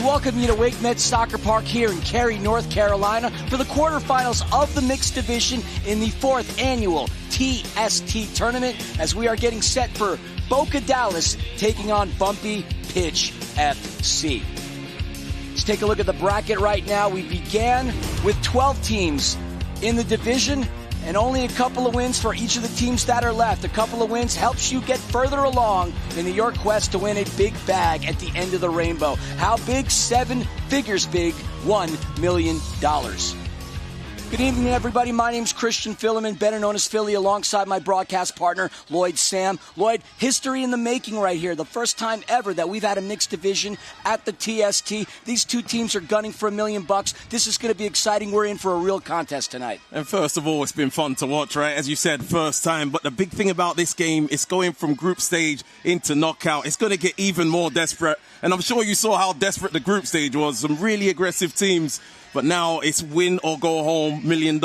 welcome you to Wake Med Soccer Park here in Cary, North Carolina for the quarterfinals of the mixed division in the 4th annual TST tournament as we are getting set for Boca Dallas taking on Bumpy Pitch FC. Let's take a look at the bracket right now. We began with 12 teams in the division and only a couple of wins for each of the teams that are left. A couple of wins helps you get further along in your quest to win a big bag at the end of the rainbow. How big? 7 figures big, $1 million. Good evening, everybody. My name's Christian Phileman, better known as Philly, alongside my broadcast partner, Lloyd Sam. Lloyd, history in the making right here. The first time ever that we've had a mixed division at the TST. These two teams are gunning for $1 million. This is going to be exciting. We're in for a real contest tonight. And first of all, it's been fun to watch, right? As you said, first time. But the big thing about this game is going from group stage into knockout. It's going to get even more desperate. And I'm sure you saw how desperate the group stage was. Some really aggressive teams. But now it's win or go home, $1 million.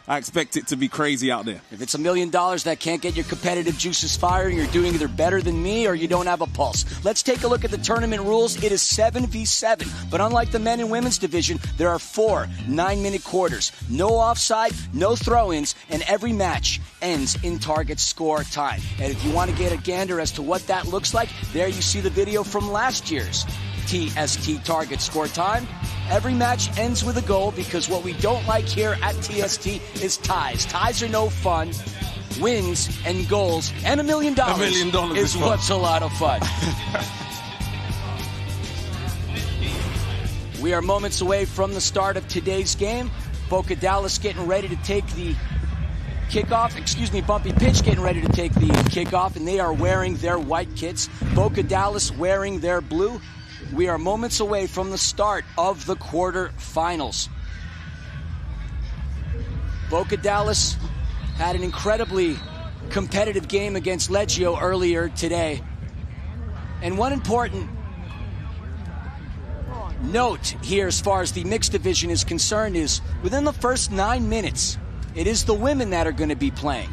I expect it to be crazy out there. If it's $1 million, that can't get your competitive juices firing. You're doing either better than me or you don't have a pulse. Let's take a look at the tournament rules. It is 7v7. But unlike the men and women's division, there are 4 9-minute quarters. No offside, no throw-ins, and every match ends in target score time. And if you want to get a gander as to what that looks like, there you see the video from last year's TST target score time. Every match ends with a goal because what we don't like here at TST is ties. Ties are no fun. Wins and goals and $1 million, is what's a lot of fun. We are moments away from the start of today's game. Boca Dallas getting ready to take the kickoff. Bumpy Pitch getting ready to take the kickoff, and they are wearing their white kits. Boca Dallas wearing their blue. We are moments away from the start of the quarterfinals. Boca Dallas had an incredibly competitive game against Leggio earlier today. And one important note here as far as the mixed division is concerned is within the first 9 minutes, it is the women that are going to be playing.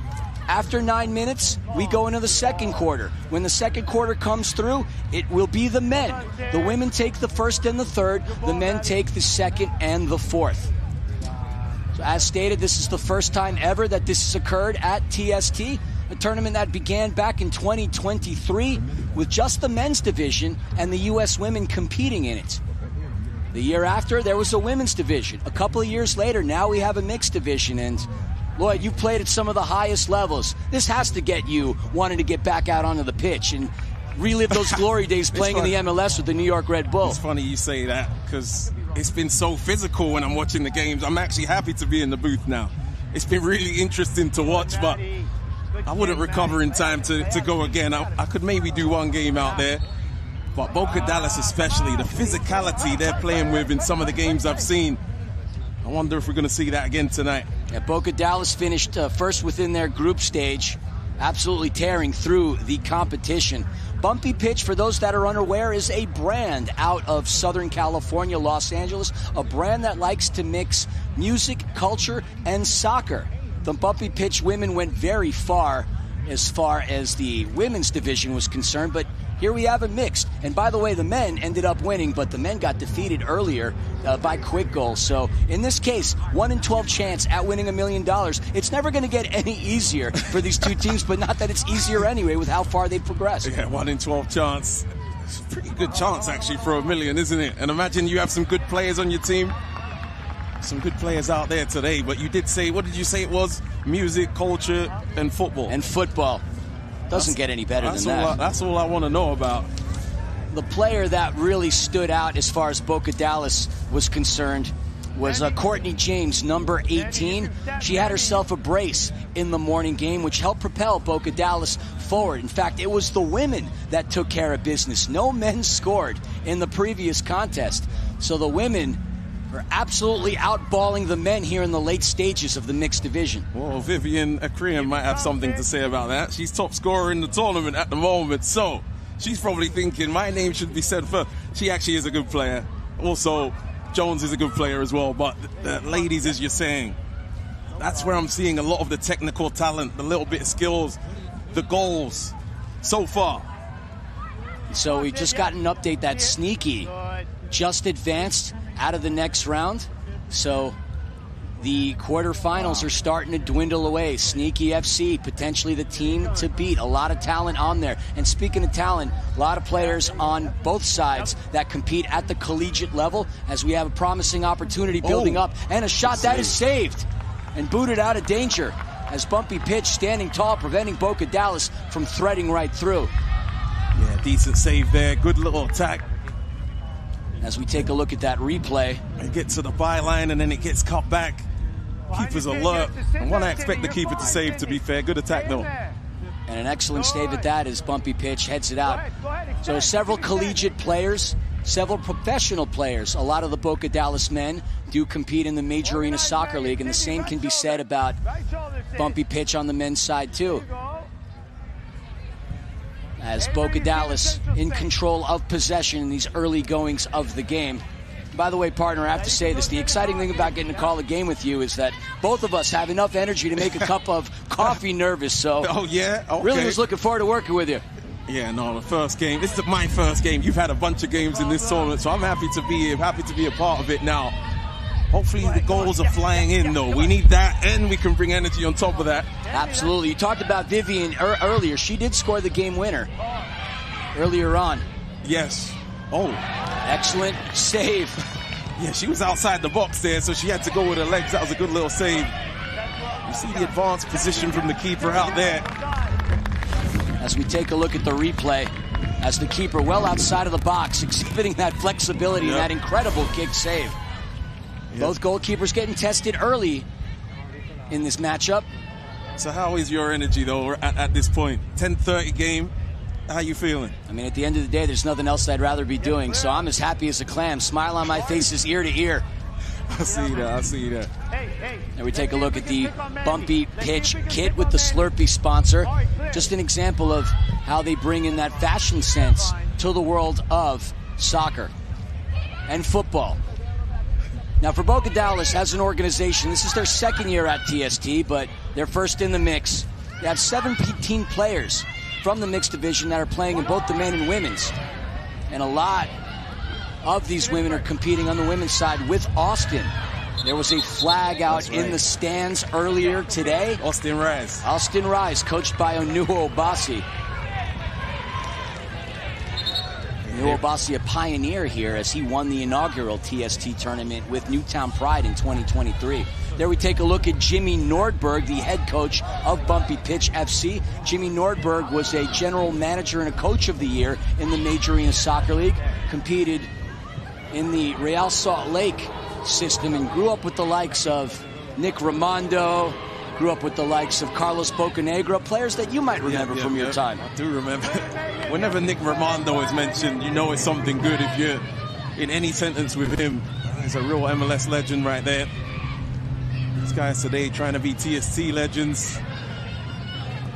After 9 minutes, we go into the second quarter. When the second quarter comes through, it will be the men. The women take the first and the third. The men take the second and the fourth. So as stated, this is the first time ever that this has occurred at TST, a tournament that began back in 2023 with just the men's division and the U.S. women competing in it. The year after, there was a women's division. A couple of years later, now we have a mixed division, and Lloyd, you played at some of the highest levels. This has to get you wanting to get back out onto the pitch and relive those glory days playing in the MLS with the New York Red Bull. It's funny you say that because it's been so physical when I'm watching the games. I'm actually happy to be in the booth now. It's been really interesting to watch, but I wouldn't recover in time to go again. I could maybe do one game out there. But Boca Dallas especially, the physicality they're playing with in some of the games I've seen, I wonder if we're going to see that again tonight. Yeah, Boca Dallas finished first within their group stage, absolutely tearing through the competition. Bumpy Pitch, for those that are unaware, is a brand out of Southern California, Los Angeles, a brand that likes to mix music, culture, and soccer. The Bumpy Pitch women went very far as the women's division was concerned, but here we have a mixed. And by the way, the men ended up winning, but the men got defeated earlier by quick goals. So in this case, 1 in 12 chance at winning $1 million. It's never going to get any easier for these two teams, but not that it's easier anyway with how far they've progressed. Yeah, 1 in 12 chance. It's a pretty good chance actually for $1 million, isn't it? And imagine you have some good players on your team. Some good players out there today, but you did say, what did you say it was? Music, culture, and football. And football. Doesn't get any better than that. That's all I want to know about. The player that really stood out as far as Boca Dallas was concerned was Courtney James, number 18. She had herself a brace in the morning game, which helped propel Boca Dallas forward. In fact, it was the women that took care of business. No men scored in the previous contest. So the women are absolutely outballing the men here in the late stages of the mixed division. Well, Vivian Akrian might have something to say about that. She's top scorer in the tournament at the moment, so she's probably thinking my name should be said first. She actually is a good player. Also, Jones is a good player as well, but the ladies, as you're saying, that's where I'm seeing a lot of the technical talent, the little bit of skills, the goals so far. So we just got an update that Sneaky just advanced out of the next round. So the quarterfinals are starting to dwindle away. Sneaky FC, potentially the team to beat. A lot of talent on there. And speaking of talent, a lot of players on both sides that compete at the collegiate level, as we have a promising opportunity building up. And a shot that is saved and booted out of danger as Bumpy Pitch standing tall, preventing Boca Dallas from threading right through. Yeah, decent save there. Good little attack. As we take a look at that replay. It gets to the byline and then it gets cut back. Keeper's alert. And one I expect the keeper to save, to be fair. Good attack, though. And an excellent save at that as Bumpy Pitch heads it out. So several collegiate players, several professional players. A lot of the Boca Dallas men do compete in the Major Arena Soccer League, and the same can be said about Bumpy Pitch on the men's side, too. As Boca Dallas in control of possession in these early goings of the game. By the way, partner, I have to say this. The exciting thing about getting to call a game with you is that both of us have enough energy to make a cup of coffee nervous. So, oh, yeah? Okay. Really was looking forward to working with you. Yeah, no, the first game. This is my first game. You've had a bunch of games in this tournament, so I'm happy to be here, happy to be a part of it now. Hopefully the goals are flying in, though. We need that, and we can bring energy on top of that. Absolutely. You talked about Vivian earlier. She did score the game winner earlier on. Yes. Oh. Excellent save. Yeah, she was outside the box there, so she had to go with her legs. That was a good little save. You see the advanced position from the keeper out there. As we take a look at the replay, as the keeper well outside of the box, exhibiting that flexibility and that incredible kick save. Both goalkeepers getting tested early in this matchup. So how is your energy, though, at this point? 10:30 game. How you feeling? I mean, at the end of the day, there's nothing else I'd rather be doing, so I'm as happy as a clam. Smile on my face is ear to ear. I see that, I see that. And we take a look at the Bumpy Pitch kit with the Slurpee sponsor. Just an example of how they bring in that fashion sense to the world of soccer and football. Now, for Boca Dallas as an organization, this is their second year at TST, but they're first in the mix. They have 17 players from the mixed division that are playing in both the men and women's. And a lot of these women are competing on the women's side with Austin. There was a flag out in the stands earlier today. Austin Rise. Austin Rise, coached by Onuo Obasi. Onuo Obasi, a pioneer here as he won the inaugural TST tournament with Newtown Pride in 2023. There we take a look at Jimmy Nordberg, the head coach of Bumpy Pitch FC. Jimmy Nordberg was a general manager and a coach of the year in the Major Arena Soccer League, competed in the Real Salt Lake system and grew up with the likes of Nick Raimondo, grew up with the likes of Carlos Bocanegra, players that you might remember from your time. I do remember. Whenever Nick Raimondo is mentioned, you know it's something good if you're in any sentence with him. He's a real MLS legend right there. These guys today trying to be TST legends.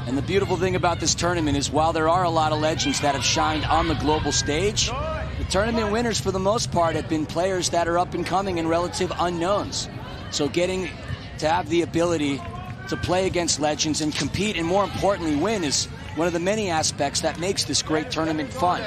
And the beautiful thing about this tournament is while there are a lot of legends that have shined on the global stage, the tournament winners for the most part have been players that are up and coming and relative unknowns. So getting to have the ability to play against legends and compete and more importantly win is one of the many aspects that makes this great tournament fun.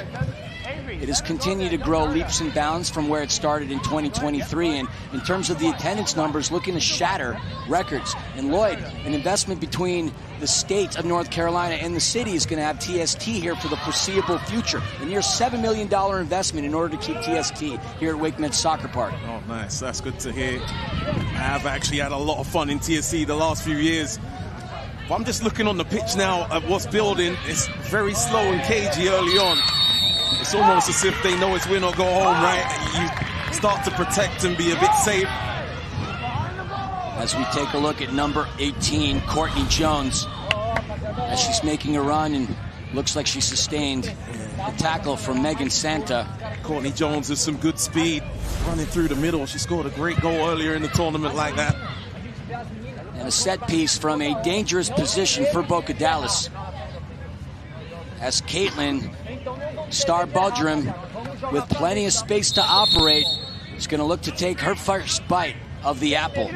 It has continued to grow leaps and bounds from where it started in 2023, and in terms of the attendance numbers, looking to shatter records. And Lloyd, an investment between the state of North Carolina and the city is going to have TST here for the foreseeable future. A near $7 million investment in order to keep TST here at WakeMed Soccer Park. Oh, nice. That's good to hear. I've actually had a lot of fun in TST the last few years. But I'm just looking on the pitch now at what's building. It's very slow and cagey early on. It's almost as if they know it's win or go home, right? You start to protect and be a bit safe. As we take a look at number 18, Courtney Jones, as she's making a run and looks like she sustained the tackle from Megan Santa. Courtney Jones has some good speed, running through the middle. She scored a great goal earlier in the tournament like that. And a set piece from a dangerous position for Boca Dallas. As Caitlin Star-Buldrum, with plenty of space to operate, is going to look to take her first bite of the apple.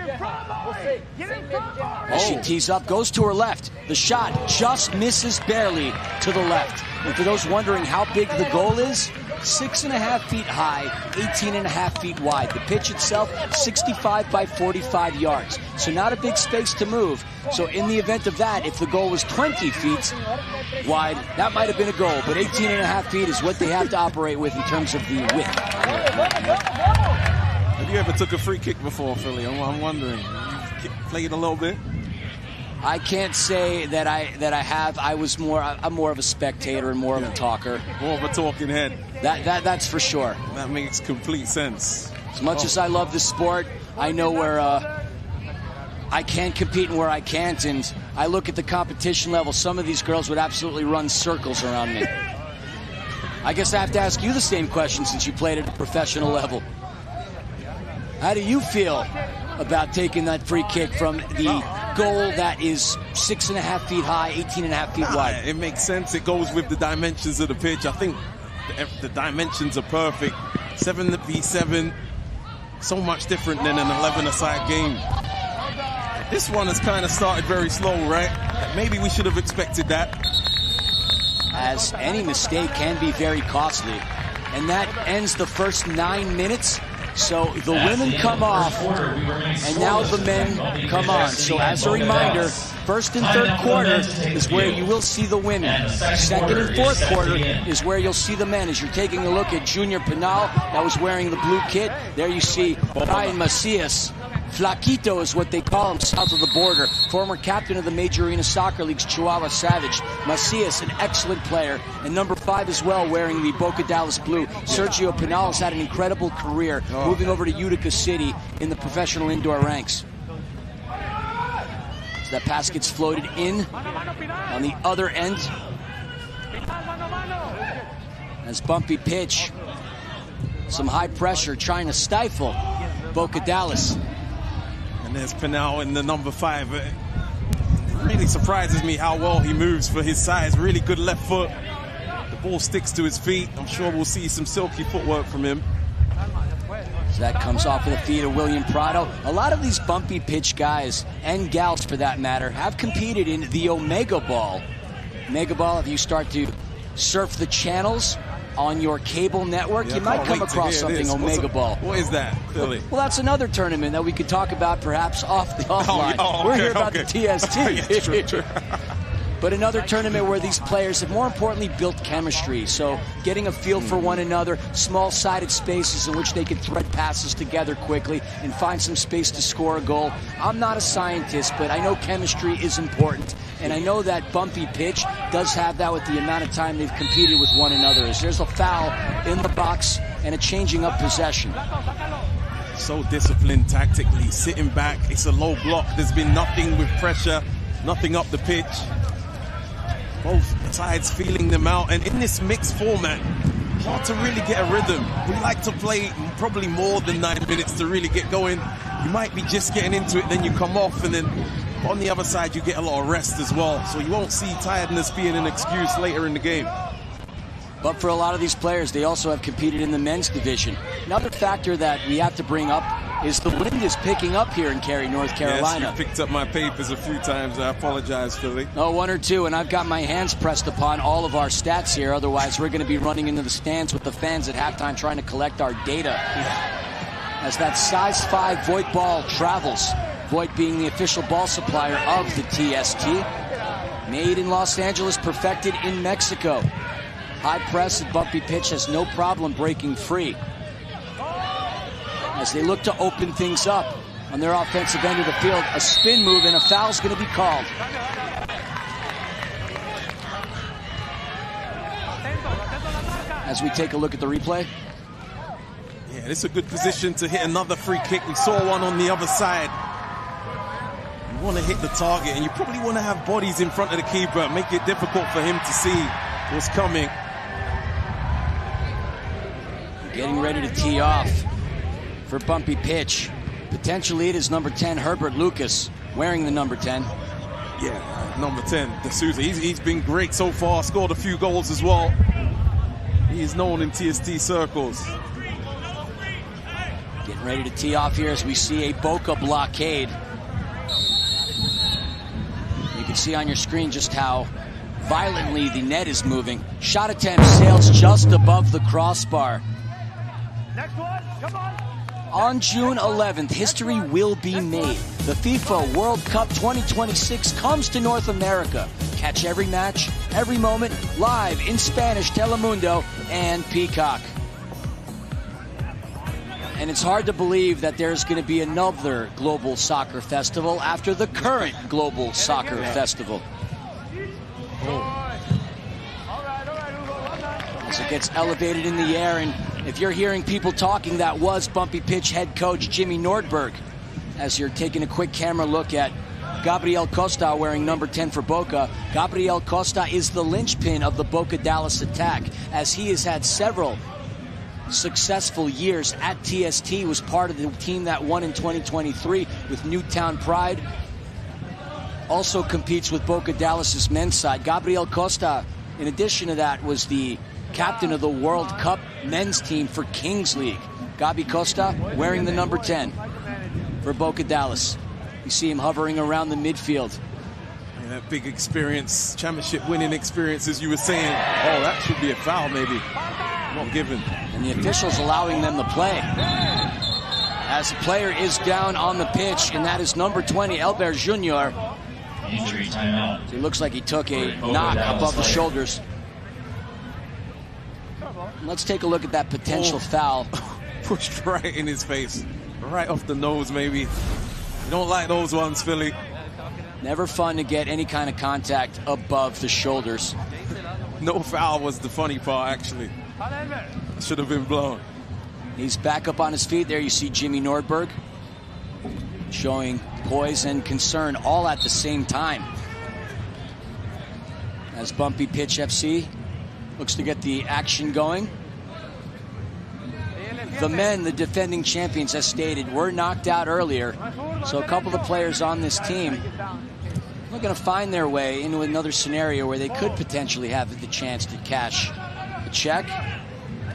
As she tees up, goes to her left. The shot just misses barely to the left. And for those wondering how big the goal is, 6.5 feet high, 18.5 feet wide. The pitch itself, 65 by 45 yards. So not a big space to move. So in the event of that, if the goal was 20 feet wide, that might have been a goal. But 18.5 feet is what they have to operate with in terms of the width. Have you ever took a free kick before, Philly? I'm wondering. You played a little bit? I can't say that I have. I'm more of a spectator and more of a talker. More of a talking head. That's for sure. That makes complete sense. As much as I love the sport, I know where I can compete and where I can't. And I look at the competition level. Some of these girls would absolutely run circles around me. I guess I have to ask you the same question since you played at a professional level. How do you feel about taking that free kick from the goal that is 6.5 feet high, 18.5 feet wide? It makes sense. It goes with the dimensions of the pitch. I think the dimensions are perfect. 7v7, so much different than an 11-a-side game. This one has kind of started very slow, right? Maybe we should have expected that. As any mistake can be very costly. And that ends the first 9 minutes. So the women come off, and now the men come on. So as a reminder, first and third quarter is where you will see the women. Second and fourth quarter is where you'll see the men. As you're taking a look at Junior Pinal, that was wearing the blue kit. There you see Brian Macias. Flaquito is what they call him south of the border. Former captain of the Major Arena Soccer League's Chihuahua Savage. Macias, an excellent player. And number 5 as well, wearing the Boca Dallas blue. Sergio Pinal has had an incredible career, moving over to Utica City in the professional indoor ranks. So that pass gets floated in on the other end. As Bumpy pitch. Some high pressure trying to stifle Boca Dallas. And there's Pinal in the number 5. It really surprises me how well he moves for his size. Really good left foot. The ball sticks to his feet. I'm sure we'll see some silky footwork from him. So that comes off of the feet of William Prado. A lot of these bumpy pitch guys, and gals for that matter, have competed in the Omega Ball. Omega Ball, if you start to surf the channels on your cable network, you might come across something Omega Ball. What is that, Philly? Well, that's another tournament that we could talk about perhaps offline. We're here about the TST. Yeah, true. But another tournament where these players have more importantly built chemistry. So getting a feel for one another, small-sided spaces in which they can thread passes together quickly and find some space to score a goal. I'm not a scientist, but I know chemistry is important. And I know that bumpy pitch does have that with the amount of time they've competed with one another. As there's a foul in the box and a changing of possession. So disciplined tactically, sitting back. It's a low block. There's been nothing with pressure, nothing up the pitch. Both sides feeling them out. And in this mixed format, hard to really get a rhythm. We like to play probably more than 9 minutes to really get going. You might be just getting into it, then you come off, and then on the other side, you get a lot of rest as well. So you won't see tiredness being an excuse later in the game. But for a lot of these players, they also have competed in the men's division. Another factor that we have to bring up is the wind is picking up here in Cary, North Carolina. Yes, you picked up my papers a few times. I apologize, Philly. Oh, 1 or 2, and I've got my hands pressed upon all of our stats here. Otherwise, we're going to be running into the stands with the fans at halftime trying to collect our data. As that size 5 Voigt ball travels. Voigt being the official ball supplier of the TST. Made in Los Angeles, perfected in Mexico. High press and bumpy pitch has no problem breaking free. As they look to open things up on their offensive end of the field, a spin move and a foul's going to be called. As we take a look at the replay. Yeah, this is a good position to hit another free kick. We saw one on the other side. You want to hit the target, and you probably want to have bodies in front of the keeper, make it difficult for him to see what's coming. Getting ready to tee off for bumpy pitch. Potentially it is number 10, Herbert Lucas, wearing the number 10. Yeah, number 10, D'Souza. He's been great so far, scored a few goals as well. He is known in TST circles. Getting ready to tee off here as we see a Boca blockade. You can see on your screen just how violently the net is moving. Shot attempt sails just above the crossbar. Next one, come on. On June 11th, history will be made. The FIFA World Cup 2026 comes to North America. Catch every match, every moment, live in Spanish, Telemundo, and Peacock. And it's hard to believe that there's going to be another global soccer festival after the current global soccer festival. As it gets elevated in the air, and if you're hearing people talking, that was Bumpy Pitch head coach Jimmy Nordberg. As you're taking a quick camera look at Gabriel Costa wearing number 10 for Boca. Gabriel Costa is the linchpin of the Boca Dallas attack, as he has had several successful years at TST, was part of the team that won in 2023 with Newtown Pride. Also competes with Boca Dallas's men's side. Gabriel Costa, in addition to that, was the captain of the World Cup men's team for Kings League. Gabi Costa wearing the number 10 for Boca Dallas. You see him hovering around the midfield. Yeah, that big experience, championship winning experience, as you were saying. Oh, that should be a foul, maybe. Not given. And the officials allowing them to play. As the player is down on the pitch, and that is number 20, Albert Jr. Injury timeout. So he looks like he took a knock above the shoulders. Let's take a look at that potential foul. Pushed right in his face. Right off the nose, maybe. You don't like those ones, Philly. Never fun to get any kind of contact above the shoulders. No foul was the funny part, actually. Should have been blown. He's back up on his feet. There you see Jimmy Nordberg showing poise and concern all at the same time. As Bumpy Pitch FC looks to get the action going. The men, the defending champions, as stated, were knocked out earlier. So a couple of the players on this team are going to find their way into another scenario where they could potentially have the chance to cash a check,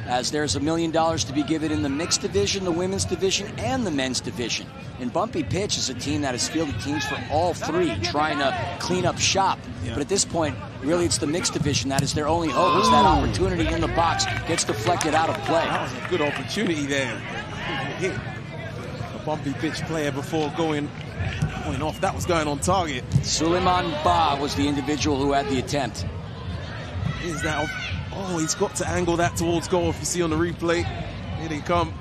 as there's $1 million to be given in the mixed division, the women's division, and the men's division. And Bumpy Pitch is a team that has fielded teams for all three, trying to clean up shop. But at this point, really, it's the mixed division that is their only hope. As that opportunity in the box gets deflected out of play. That was a good opportunity there. Hit a Bumpy Pitch player before going off. That was going on target. Suleiman Ba was the individual who had the attempt. Is that? Oh, he's got to angle that towards goal. If you see on the replay, here they come.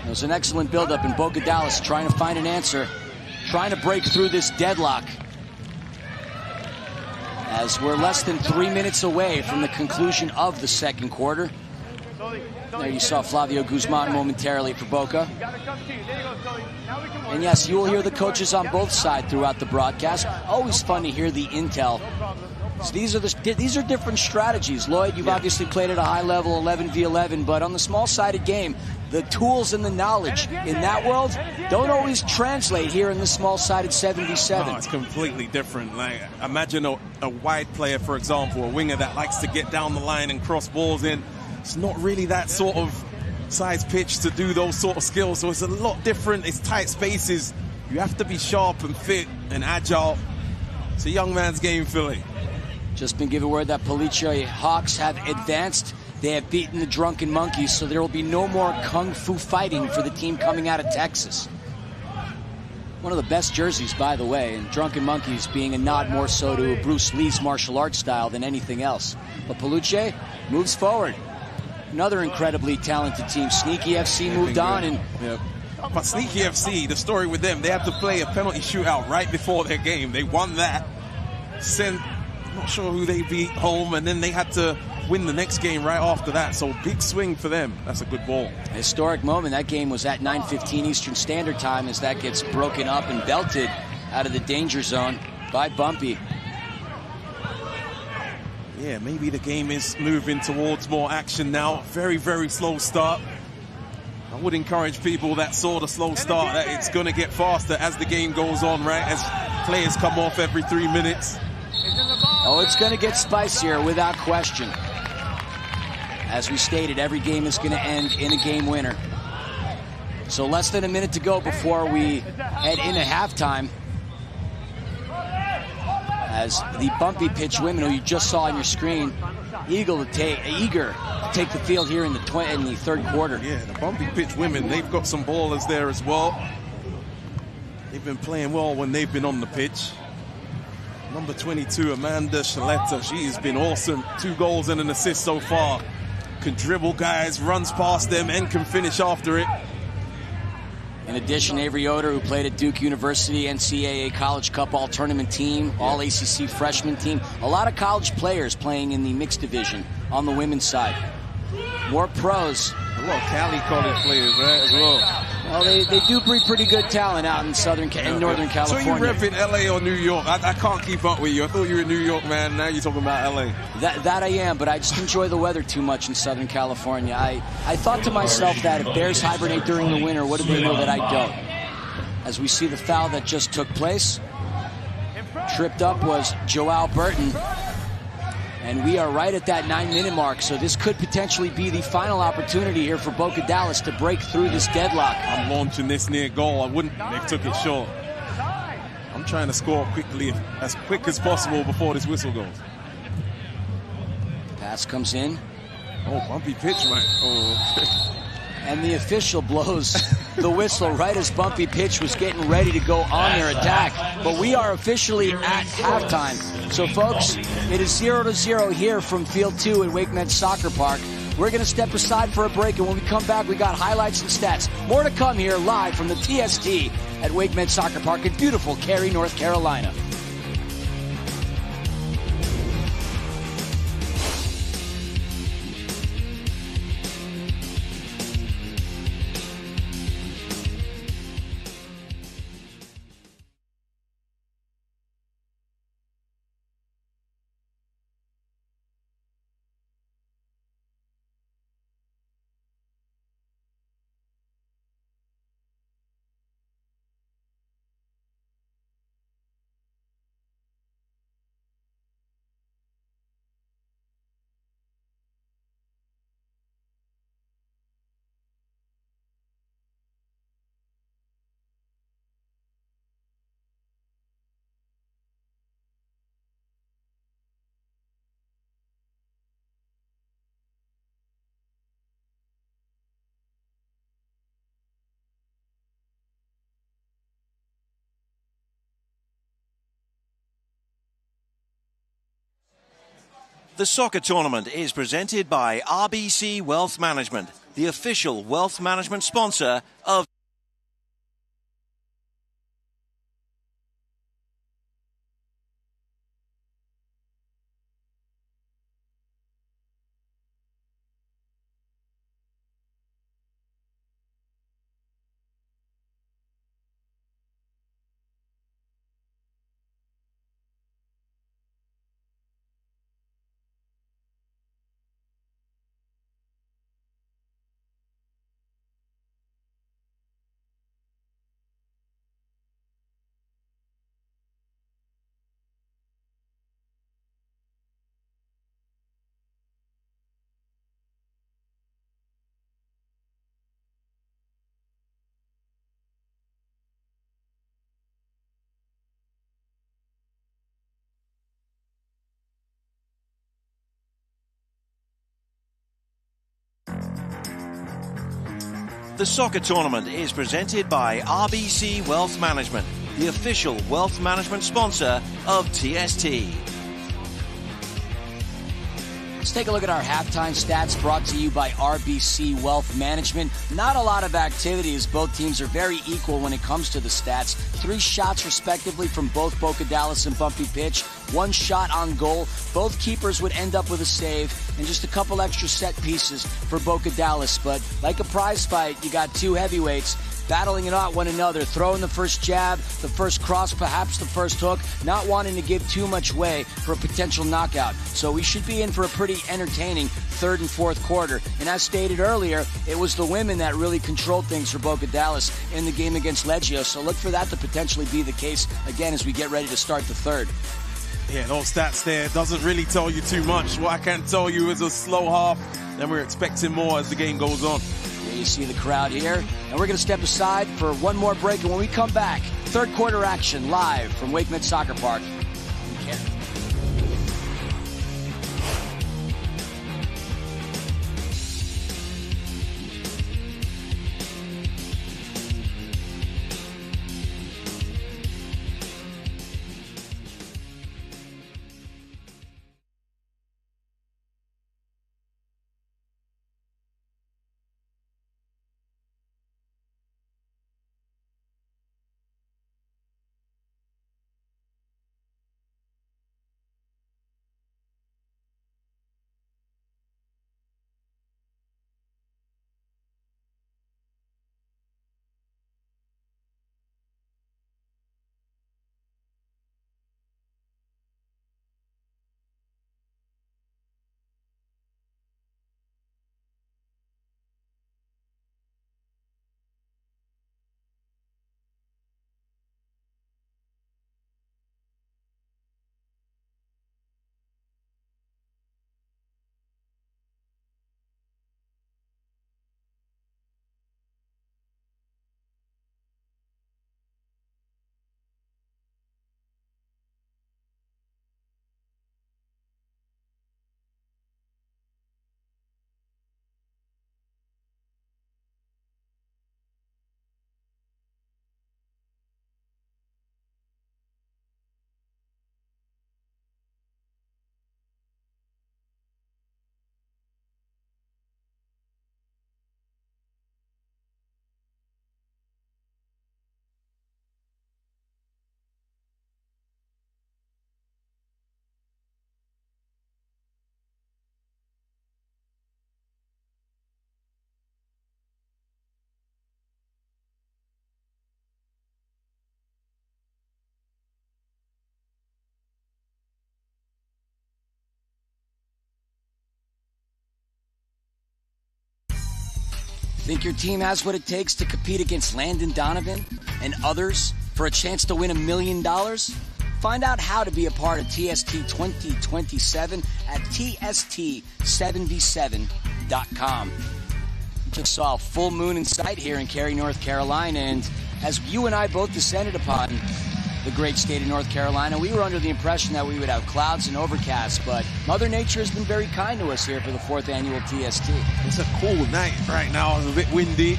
It was an excellent build-up in Boca Dallas, trying to find an answer, trying to break through this deadlock. As we're less than 3 minutes away from the conclusion of the second quarter. There you saw Flavio Guzman momentarily for Boca. And yes, you will hear the coaches on both sides throughout the broadcast. Always fun to hear the intel. So these are different strategies. Lloyd, you've obviously played at a high level, 11v11, but on the small-sided game, the tools and the knowledge in that world don't always translate here in the small-sided 7v7. No, it's completely different. Like, imagine a wide player, for example, a winger that likes to get down the line and cross balls in. It's not really that sort of size pitch to do those sort of skills, so it's a lot different. It's tight spaces. You have to be sharp and fit and agile. It's a young man's game, Philly. Just been given word that Police Hawks have advanced. They have beaten the Drunken Monkeys, so there will be no more kung fu fighting for the team coming out of Texas. One of the best jerseys, by the way, and Drunken Monkeys being a nod more so to Bruce Lee's martial arts style than anything else. But Paluche moves forward. Another incredibly talented team. Sneaky FC moved on. And But Sneaky FC, the story with them, they had to play a penalty shootout right before their game. They won that. Not sure who they beat home, and then they had to win the next game right after that. So big swing for them. That's a good ball. Historic moment. That game was at 9:15 Eastern Standard Time as that gets broken up and belted out of the danger zone by Bumpy. Yeah, maybe the game is moving towards more action now. Very, very slow start. I would encourage people that saw the slow start that it's going to get faster as the game goes on, right? As players come off every 3 minutes. Oh, it's going to get spicier without question. As we stated, every game is going to end in a game winner. So less than a minute to go before we head into halftime. as the Bumpy pitch women, who you just saw on your screen, eager to take the field here in the third quarter. Yeah, the Bumpy pitch women, they've got some ballers there as well. They've been playing well when they've been on the pitch. Number 22, Amanda Shaletta, she has been awesome. 2 goals and an assist so far. Can dribble guys, runs past them, and can finish after it. In addition, Avery Yoder, who played at Duke University, NCAA College Cup All-Tournament team, All-ACC freshman team. A lot of college players playing in the mixed division on the women's side. More pros. A lot of Cali college players, right, as well. Well, they do breed pretty good talent out in Northern California. So you rep in LA or New York? I can't keep up with you. I thought you were a New York man. Now you're talking about LA. That I am, but I just enjoy the weather too much in Southern California. I thought to myself that if bears hibernate during the winter, what do they know that I don't? As we see the foul that just took place, tripped up was Joelle Burton. And we are right at that 9-minute mark, so this could potentially be the final opportunity here for Boca Dallas to break through this deadlock. I'm launching this near goal. They took it short. I'm trying to score quickly, as quick as possible before this whistle goes. Pass comes in. Oh, Bumpy pitch, man. Oh. And the official blows the whistle right as Bumpy pitch was getting ready to go on their attack. But we are officially at halftime. So, folks, it is 0-0 here from Field 2 at WakeMed Soccer Park. We're going to step aside for a break, and when we come back, we got highlights and stats. More to come here live from the TST at WakeMed Soccer Park in beautiful Cary, North Carolina. The soccer tournament is presented by RBC Wealth Management, the official wealth management sponsor of The soccer tournament is presented by RBC Wealth Management, the official wealth management sponsor of TST. Let's take a look at our halftime stats brought to you by RBC Wealth Management. Not a lot of activity as both teams are very equal when it comes to the stats. 3 shots respectively from both Boca Dallas and Bumpy Pitch. 1 shot on goal. Both keepers would end up with a save and just a couple extra set pieces for Boca Dallas. But like a prize fight, you got 2 heavyweights battling it out one another, throwing the first jab, the first cross, perhaps the first hook, not wanting to give too much way for a potential knockout. So we should be in for a pretty entertaining third and fourth quarter. And as stated earlier, it was the women that really controlled things for Boca Dallas in the game against Leggio. So look for that to potentially be the case again as we get ready to start the third. Yeah, those stats there doesn't really tell you too much. What I can tell you is a slow half, and we're expecting more as the game goes on. Here you see the crowd here, and we're going to step aside for one more break, and when we come back, third quarter action live from WakeMed Soccer Park in care. Think your team has what it takes to compete against Landon Donovan and others for a chance to win $1 million? Find out how to be a part of TST 2027 at TST7v7.com. Just saw a full moon in sight here in Cary, North Carolina, and as you and I both descended upon the great state of North Carolina, we were under the impression that we would have clouds and overcasts, but Mother Nature has been very kind to us here for the 4th annual TST. It's a cool night right now. It's a bit windy.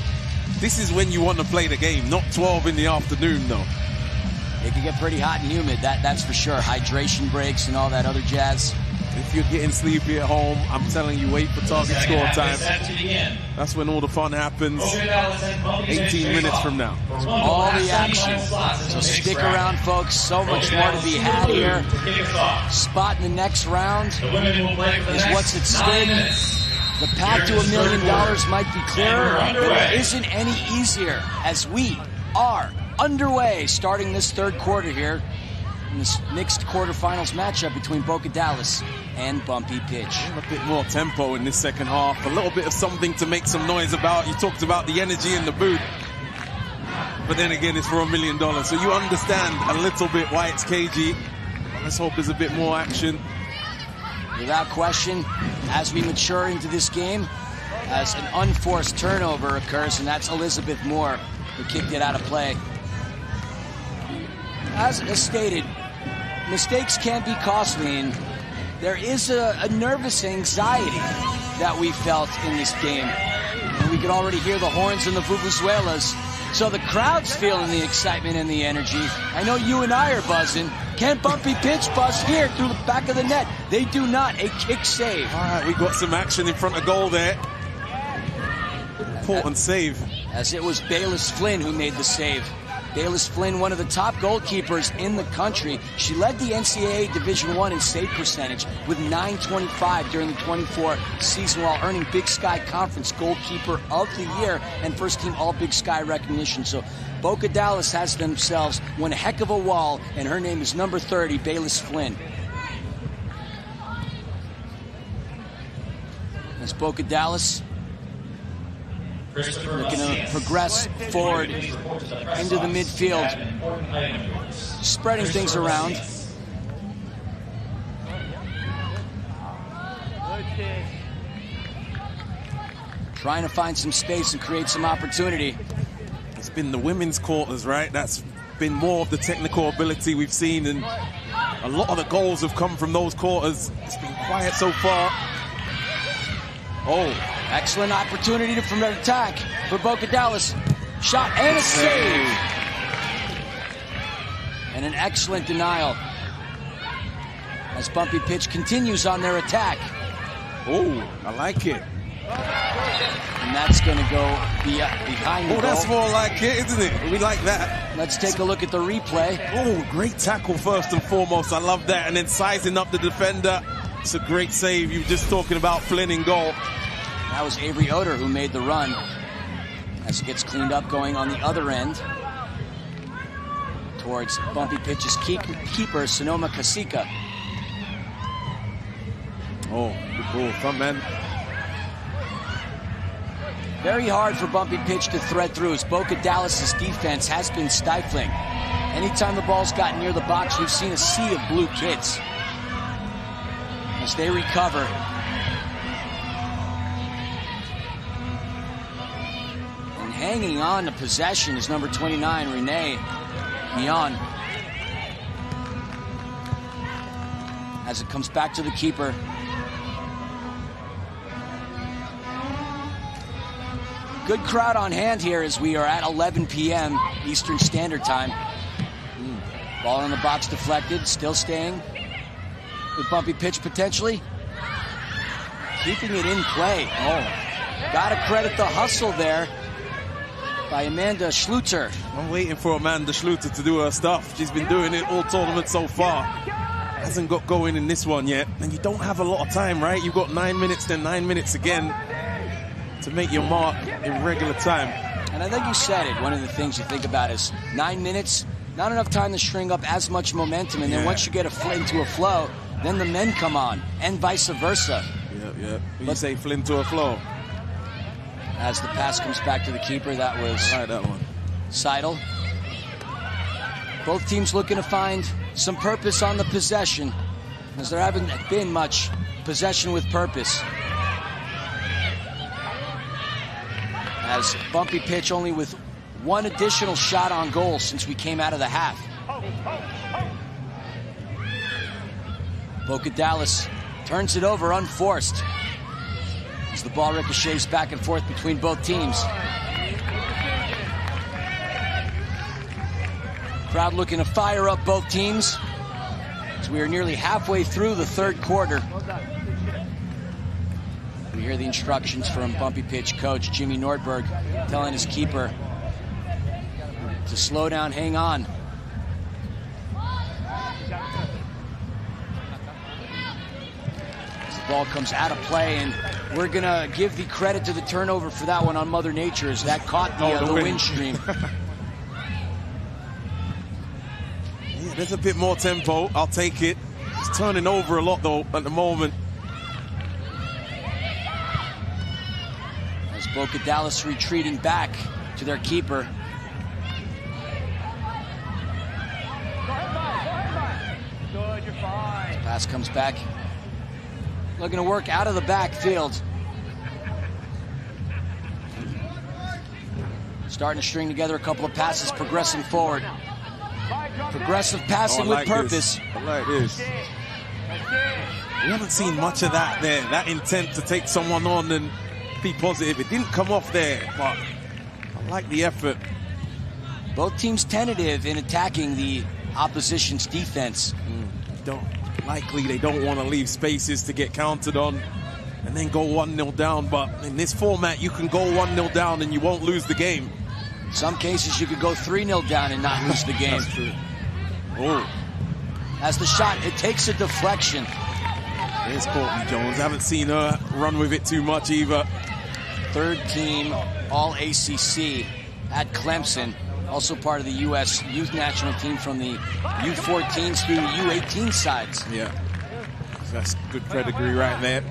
This is when you want to play the game, not 12 in the afternoon, though. It can get pretty hot and humid, that's for sure. Hydration breaks and all that other jazz. If you're getting sleepy at home, I'm telling you, wait for target score time. That's when all the fun happens. 18 minutes from now. All the action. So stick around, folks. So much more to be had here. Spot in the next round is what's at stake. The path to $1 million might be clearer, but it isn't any easier as we are underway starting this third quarter here in this mixed quarterfinals matchup between Boca Dallas and Bumpy Pitch. A bit more tempo in this second half, a little bit of something to make some noise about. You talked about the energy in the booth, but then again, it's for $1 million, so you understand a little bit why it's cagey. Let's hope there's a bit more action. Without question, as we mature into this game, as an unforced turnover occurs, and that's Elizabeth Moore who kicked it out of play. As stated, mistakes can be costly, and there is a nervous anxiety that we felt in this game. And we could already hear the horns and the vuvuzelas. So the crowd's feeling the excitement and the energy. I know you and I are buzzing. Can Bumpy Pitch buzz here through the back of the net? They do not. A kick save. All right, we got some action in front of goal there. Important save. As it was Bayless Flynn who made the save. Bayless Flynn, one of the top goalkeepers in the country. She led the NCAA Division I in save percentage with .925 during the 24 season while earning Big Sky Conference Goalkeeper of the Year and first team All Big Sky recognition. So Boca Dallas has themselves one heck of a wall, and her name is number 30, Bayless Flynn. As Boca Dallas looking to progress forward into the midfield, spreading things around. Trying to find some space and create some opportunity. It's been the women's quarters, right? That's been more of the technical ability we've seen, and a lot of the goals have come from those quarters. It's been quiet so far. Oh, excellent opportunity from an attack for Boca Dallas. Shot and a save. And an excellent denial as Bumpy Pitch continues on their attack. Oh, I like it. And that's going to go behind the goal. That's more like it, isn't it? We like that. Let's take a look at the replay. Oh, great tackle first and foremost. I love that. And then sizing up the defender. It's a great save. You were just talking about Flynn in goal. That was Avery Oder who made the run as it gets cleaned up going on the other end towards Bumpy Pitch's keeper, Sonoma Kasika. Oh, good ball. Front man. Very hard for Bumpy Pitch to thread through as Boca Dallas's defense has been stifling. Anytime the ball's gotten near the box, you've seen a sea of blue kids. As they recover. And hanging on to possession is number 29, Rene Mion. As it comes back to the keeper. Good crowd on hand here as we are at 11 p.m. Eastern Standard Time. Ball in the box deflected, still staying with Bumpy Pitch potentially. Keeping it in play. Oh, gotta credit the hustle there by Amanda Schluter. I'm waiting for Amanda Schluter to do her stuff. She's been doing it all tournament so far. Hasn't got going in this one yet. And you don't have a lot of time, right? You've got 9 minutes, then 9 minutes again to make your mark in regular time. And I think you said it. One of the things you think about is 9 minutes, not enough time to string up as much momentum. And then once you get into a flow, then the men come on, and vice versa. Yeah. You say Flynn to a flow. As the pass comes back to the keeper, that was I like that one. Seidel. Both teams looking to find some purpose on the possession, as there haven't been much possession with purpose. As Bumpy Pitch only with one additional shot on goal since we came out of the half. Boca Dallas turns it over unforced as the ball ricochets back and forth between both teams. Crowd looking to fire up both teams as we are nearly halfway through the third quarter. We hear the instructions from Bumpy Pitch coach Jimmy Nordberg telling his keeper to slow down, hang on. As the ball comes out of play, and we're going to give the credit to the turnover for that one on Mother Nature as that caught the wind stream. Yeah, there's a bit more tempo. I'll take it. It's turning over a lot, though, at the moment. Boca Dallas retreating back to their keeper. Good, you're fine. Pass comes back. Looking to work out of the backfield. Starting to string together a couple of passes, progressing forward. Progressive passing with purpose. I like this. We haven't seen much of that there. That intent to take someone on and be positive. It didn't come off there, but I like the effort. Both teams tentative in attacking the opposition's defense. They don't want to leave spaces to get counted on and then go 1-0 down. But in this format, you can go 1-0 down and you won't lose the game. In some cases, you could go 3-0 down and not lose the game. That's true. Oh. As the shot, it takes a deflection. There's Courtney Jones. I haven't seen her run with it too much either. Third team All-ACC at Clemson. Also part of the U.S. youth national team from the U14s through the U18 sides. Yeah, that's good pedigree right there.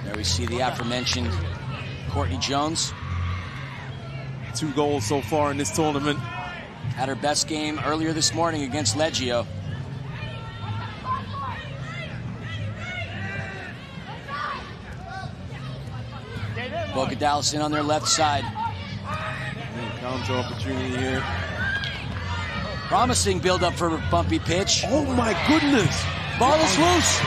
There we see the aforementioned Courtney Jones. 2 goals so far in this tournament. Had her best game earlier this morning against Leggio. Boca Dallas in on their left side. Counter opportunity here. Promising build-up for Bumpy pitch. Oh my goodness. Ball is loose.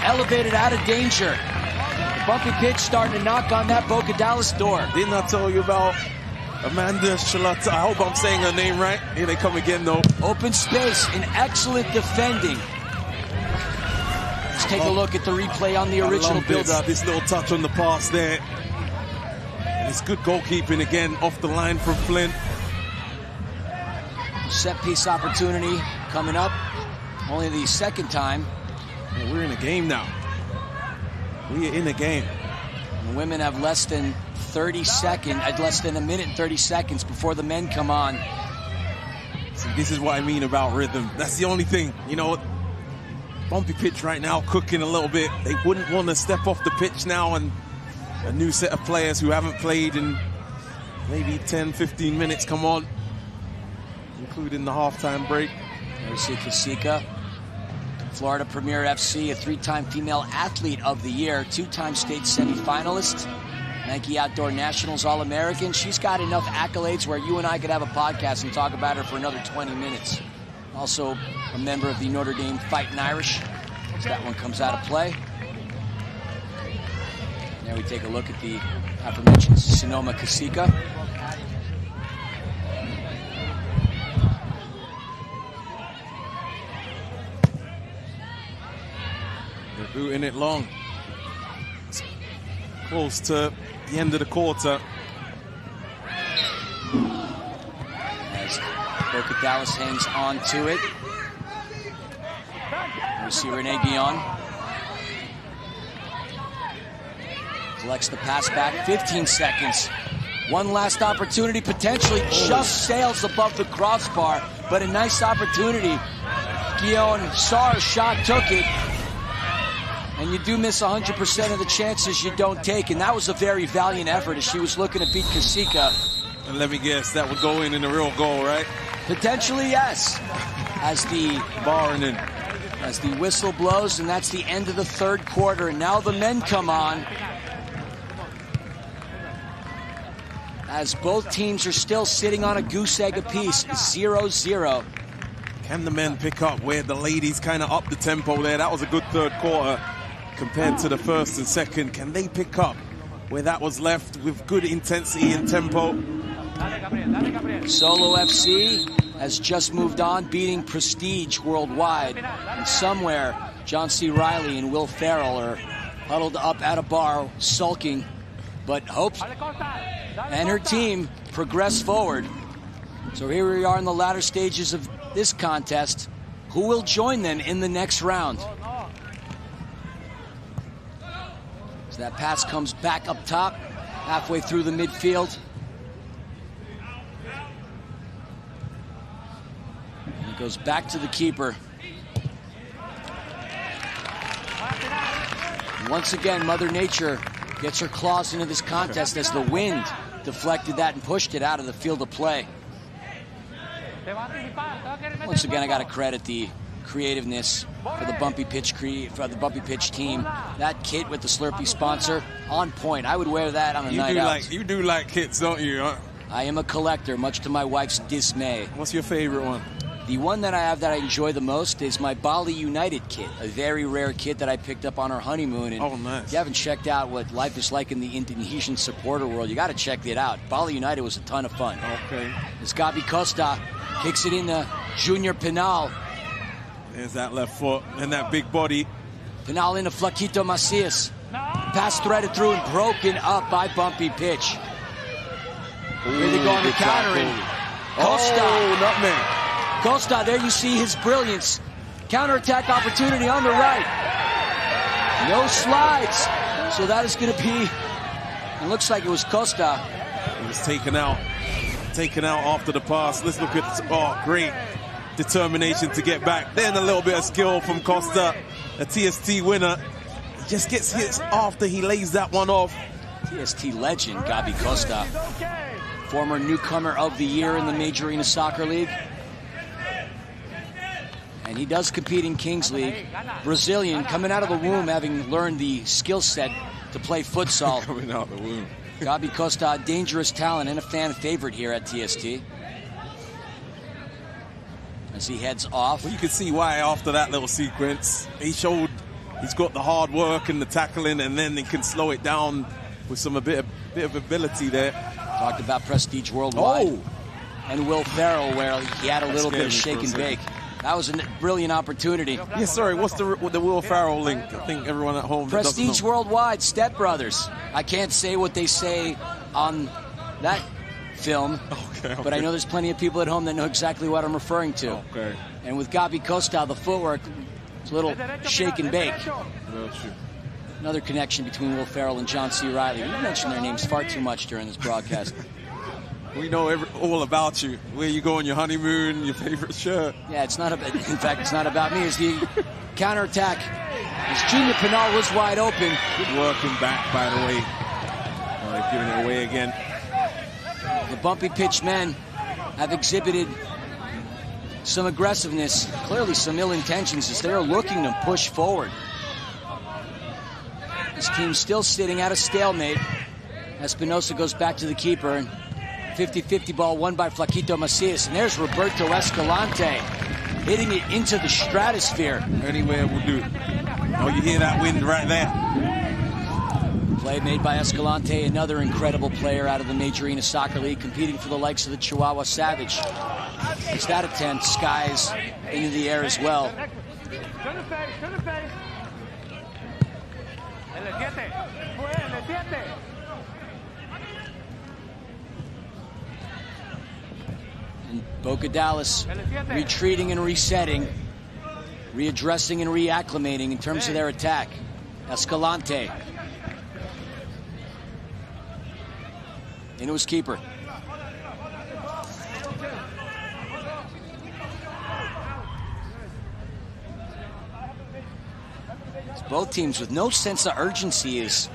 Elevated out of danger. The Bumpy pitch starting to knock on that Boca Dallas door. Didn't I tell you about Amanda Shalata? I hope I'm saying her name right. Here they come again, though. Open space and excellent defending. Let's take a look at the replay on the original build-up. This little touch on the pass there. And it's good goalkeeping again off the line from Flint. Set piece opportunity coming up. Only the second time. Yeah, we're in a game now. We are in a game. The women have less than a minute and 30 seconds before the men come on. See, this is what I mean about rhythm. That's the only thing. You know, Bumpy pitch right now cooking a little bit. They wouldn't want to step off the pitch now, and a new set of players who haven't played in maybe 10, 15 minutes come on, including the halftime break. There we see Kasika, Florida Premier FC, a 3-time female athlete of the year, 2-time state semifinalist, Nike Outdoor Nationals All-American. She's got enough accolades where you and I could have a podcast and talk about her for another 20 minutes. Also a member of the Notre Dame Fighting Irish. So that one comes out of play. Now we take a look at the aforementioned Sonoma Kasika. They're booting it long. It's close to the end of the quarter. As Boca Dallas hangs on to it. We see Renee Guillon. Collects the pass back, 15 seconds. One last opportunity, potentially just sails above the crossbar, but a nice opportunity. Guillon saw her shot, took it. And you do miss 100% of the chances you don't take, and that was a very valiant effort as she was looking to beat Kasika. And let me guess, that would go in a real goal, right? Potentially, yes. As the whistle blows, and that's the end of the third quarter, and now the men come on. As both teams are still sitting on a goose egg apiece, 0-0. Can the men pick up where the ladies kind of up the tempo there? That was a good third quarter compared to the first and second. Can they pick up where that was left with good intensity and tempo? Solo FC has just moved on, beating Prestige worldwide. And somewhere, John C. Riley and Will Farrell are huddled up at a bar, sulking, but Hope and her team progress forward. So here we are in the latter stages of this contest. Who will join them in the next round? So that pass comes back up top, halfway through the midfield. And it goes back to the keeper. And once again, Mother Nature gets her claws into this contest as the wind deflected that and pushed it out of the field of play. Once again, I got to credit the creativeness for the Bumpy Pitch team. That kit with the Slurpee sponsor, on point. I would wear that on a night out. You do like kits, don't you? Huh? I am a collector, much to my wife's dismay. What's your favorite one? The one that I have that I enjoy the most is my Bali United kit, a very rare kit that I picked up on our honeymoon. And oh, nice. If you haven't checked out what life is like in the Indonesian supporter world, you got to check it out. Bali United was a ton of fun. Okay. As Gabi Costa kicks it in the Junior Penal. There's that left foot and that big body. Penal into Flaquito Macias. Pass threaded through and broken up by Bumpy Pitch. Here they go on the countering. Costa. Oh, nutmeg. Costa, there you see his brilliance. Counterattack opportunity on the right. No slides. So that is going to be, it looks like it was Costa. He was taken out after the pass. Let's look at, great determination to get back. Then a little bit of skill from Costa, a TST winner. He just gets hits after he lays that one off. TST legend, Gabi Costa. Former newcomer of the year in the Major Arena Soccer League. And he does compete in Kings League. Brazilian, coming out of the womb, having learned the skill set to play futsal. Coming out the womb. Gabi Costa, a dangerous talent and a fan favorite here at TST. as he heads off. Well, you can see why after that little sequence. He showed he's got the hard work and the tackling, and then he can slow it down with some bit of ability there. Talked about Prestige Worldwide. Oh! And Will Ferrell, where he had a little bit of shake and bake. That was a brilliant opportunity. Yeah, sorry, what's the Will Ferrell link? I think everyone at home Prestige Worldwide, Step Brothers. I can't say what they say on that film, okay. But I know there's plenty of people at home that know exactly what I'm referring to. Okay. And with Gabi Costa, the footwork, it's a little shake and bake. Another connection between Will Ferrell and John C. Reilly. We mention their names far too much during this broadcast. We know all about you. Where you go on your honeymoon, your favorite shirt. Yeah, it's not about. In fact, it's not about me. It's the counterattack. As Junior Pinal was wide open. Good working back, by the way. Oh, they've given it away again. The bumpy pitch men have exhibited some aggressiveness, clearly some ill intentions, as they're looking to push forward. This team's still sitting at a stalemate. Espinosa goes back to the keeper, and 50-50 ball won by Flaquito Macias. And there's Roberto Escalante hitting it into the stratosphere. Anywhere will do. Oh, you hear that wind right there. Play made by Escalante, another incredible player out of the Majorina Soccer League, competing for the likes of the Chihuahua Savage. It's that attempt, skies into the air as well. And Boca Dallas retreating and resetting, readdressing and reacclimating in terms of their attack. Escalante into his keeper. It's both teams with no sense of urgency is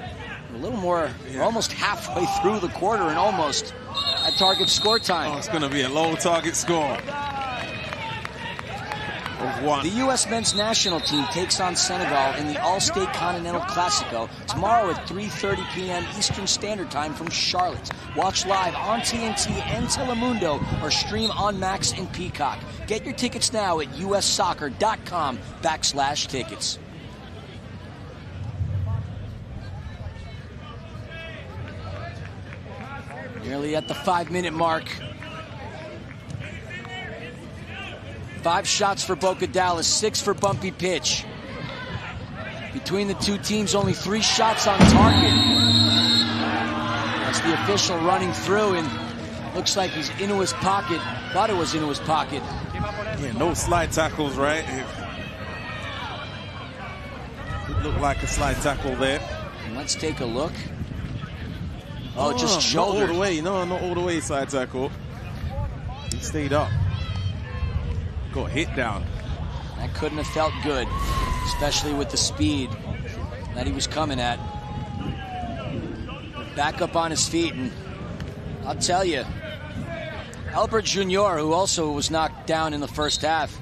a little more, we're almost halfway through the quarter and almost at target score time. Oh, it's going to be a low target score. The U.S. men's national team takes on Senegal in the All-State Continental Classico tomorrow at 3:30 p.m. Eastern Standard Time from Charlotte. Watch live on TNT and Telemundo or stream on Max and Peacock. Get your tickets now at ussoccer.com/tickets. Nearly at the 5-minute mark. 5 shots for Boca Dallas, 6 for Bumpy Pitch. Between the two teams, only 3 shots on target. That's the official running through, and looks like he's into his pocket. Thought it was into his pocket. Yeah, no slide tackles, right? It looked like a slide tackle there. And let's take a look. Oh, just shoulder. Not all the way. No, not all the way slide tackle. He stayed up. Got hit down. That couldn't have felt good, especially with the speed that he was coming at. Back up on his feet, and I'll tell you, Albert Junior, who also was knocked down in the first half,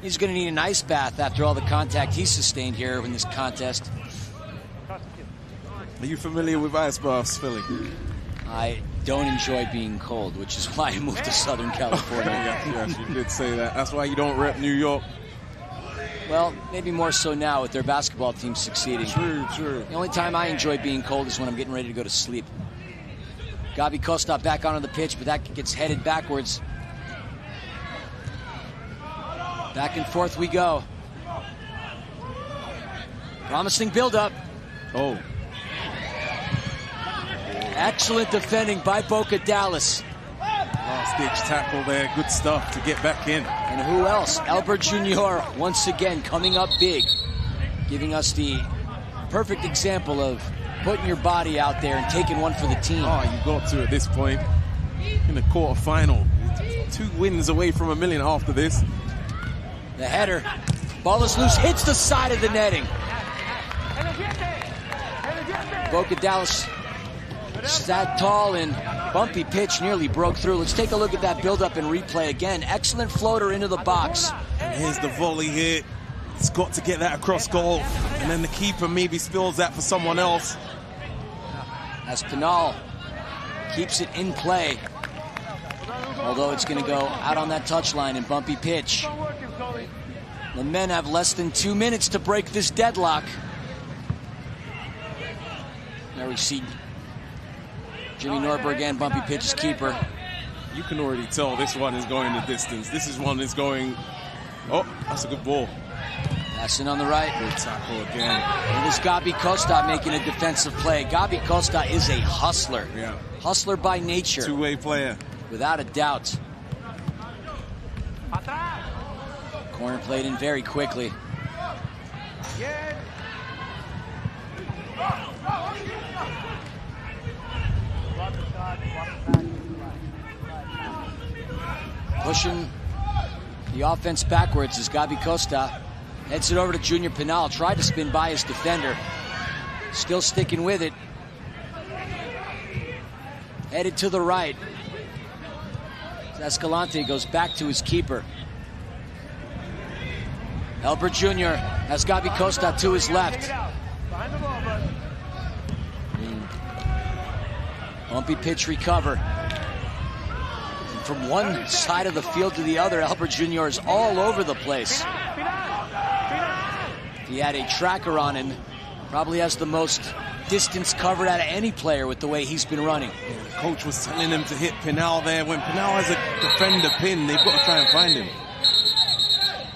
he's going to need an ice bath after all the contact he sustained here in this contest. Are you familiar with ice baths, Philly? I don't enjoy being cold, which is why I moved to Southern California. Yes, you did say that. That's why you don't rep New York. Well, maybe more so now with their basketball team succeeding. True. The only time I enjoy being cold is when I'm getting ready to go to sleep. Gabi Costa back onto the pitch, but that gets headed backwards. Back and forth we go. Promising build-up. Oh. Excellent defending by Boca Dallas. Last-ditch tackle there. Good stuff to get back in. And who else? Albert Junior once again coming up big, giving us the perfect example of putting your body out there and taking one for the team. Oh, you got to at this point in the quarterfinal. 2 wins away from $1 million after this. The header, ball is loose, hits the side of the netting. Boca Dallas sat tall, and Bumpy Pitch nearly broke through. Let's take a look at that build-up and replay again. Excellent floater into the box. And here's the volley here. It's got to get that across goal. And then the keeper maybe spills that for someone else. As Pinal keeps it in play. Although it's going to go out on that touchline and bumpy pitch. The men have less than 2 minutes to break this deadlock. There we see Jimmy Norberg and bumpy pitch's keeper. You can already tell this one is going the distance. This is one that's going... Oh, that's a good ball. Passing on the right. Good tackle again. It is Gabi Costa making a defensive play. Gabi Costa is a hustler. Yeah. Hustler by nature. Two-way player. Without a doubt. Corner played in very quickly. Pushing the offense backwards as Gabi Costa heads it over to Junior Pinal. Tried to spin by his defender. Still sticking with it. Headed to the right. Escalante goes back to his keeper. Elbert Jr. has Gabi Costa to his left. Bumpy pitch recover. From one side of the field to the other, Albert Jr. is all over the place. He had a tracker on him. Probably has the most distance covered out of any player with the way he's been running. Yeah, the coach was telling him to hit Pinal there. When Pinal has a defender pinned, they've got to try and find him.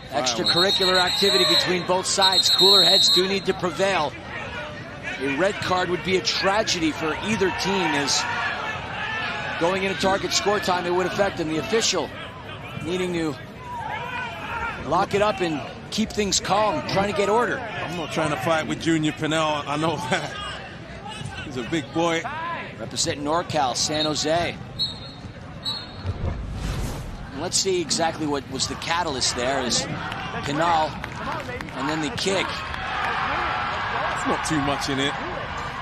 Extracurricular activity between both sides. Cooler heads do need to prevail. A red card would be a tragedy for either team, as going into target score time, it would affect them. The official needing to lock it up and keep things calm, trying to get order. I'm not trying to fight with Junior Pinal. I know that. He's a big boy. Representing NorCal, San Jose. And let's see exactly what was the catalyst there. Is Pinal and then the kick. It's not too much in it.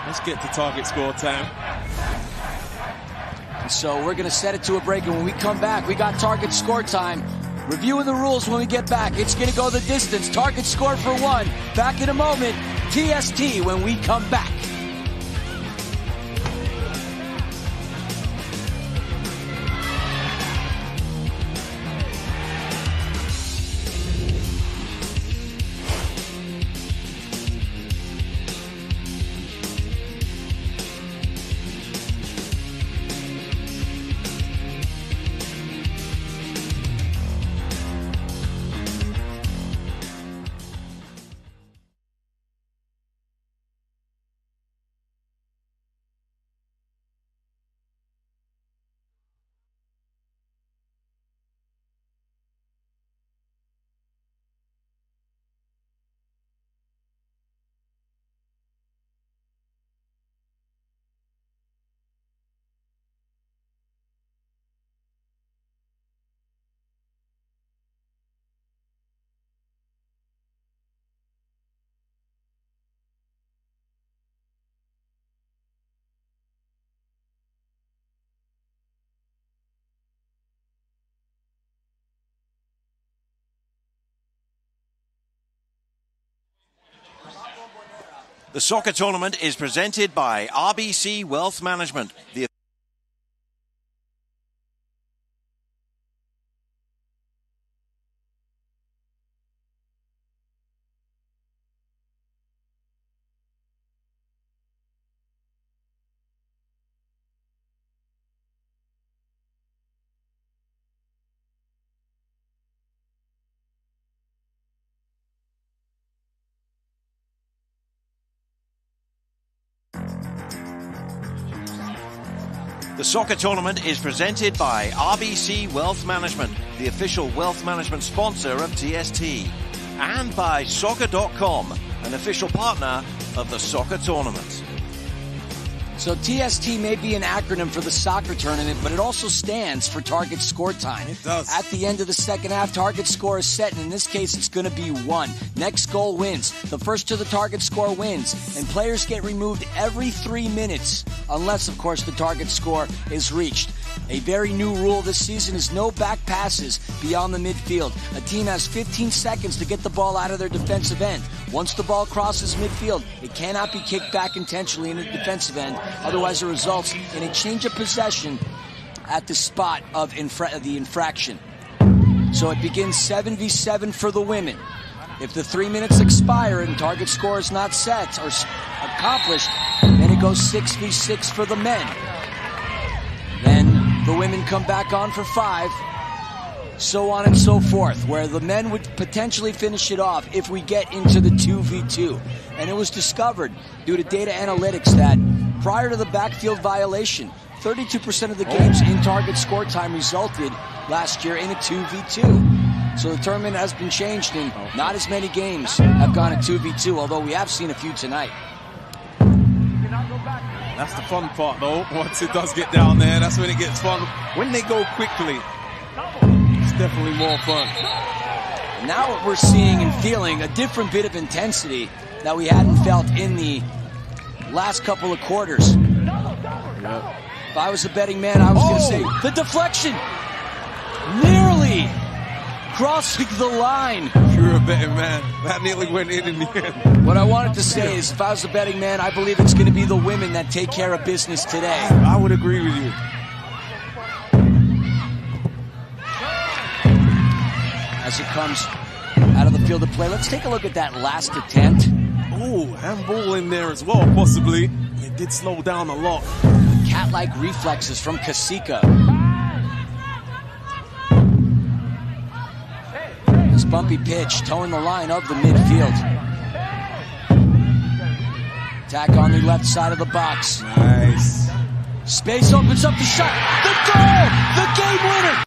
Let's get to target score time. And so we're going to set it to a break, and when we come back, we got target score time. Reviewing the rules when we get back. It's going to go the distance. Target score for one. Back in a moment. TST when we come back. The soccer tournament is presented by RBC Wealth Management. The soccer tournament is presented by RBC Wealth Management, the official wealth management sponsor of TST, and by Soccer.com, an official partner of the soccer tournament. So TST may be an acronym for the soccer tournament, but it also stands for target score time. It does. At the end of the second half, target score is set, and in this case, it's going to be 1. Next goal wins. The first to the target score wins, and players get removed every 3 minutes, unless, of course, the target score is reached. A very new rule this season is no back passes beyond the midfield. A team has 15 seconds to get the ball out of their defensive end. Once the ball crosses midfield, it cannot be kicked back intentionally in the defensive end. Otherwise, it results in a change of possession at the spot of the infraction. So it begins 7v7 for the women. If the 3 minutes expire and target score is not set or accomplished, then it goes 6v6 for the men. Then the women come back on for 5, so on and so forth, where the men would potentially finish it off if we get into the 2v2. And it was discovered due to data analytics that prior to the backfield violation, 32% of the games in target score time resulted last year in a 2v2. So the tournament has been changed, and not as many games have gone in 2v2, although we have seen a few tonight. That's the fun part, though. Once it does get down there, that's when it gets fun. When they go quickly, it's definitely more fun. Now what we're seeing and feeling a different bit of intensity that we hadn't felt in the last couple of quarters. Yep. If I was a betting man, I was going to say the deflection nearly crossing the line. If you're a betting man, that nearly went in the end. What I wanted to say is, if I was a betting man, I believe it's going to be the women that take care of business today. I would agree with you. As it comes out of the field of play, let's take a look at that last attempt. Oh, handball in there as well, possibly. It did slow down a lot. Cat-like reflexes from Kasika. This bumpy pitch towing the line of the midfield. Attack on the left side of the box. Nice. Space opens up the shot. The goal! The game winner!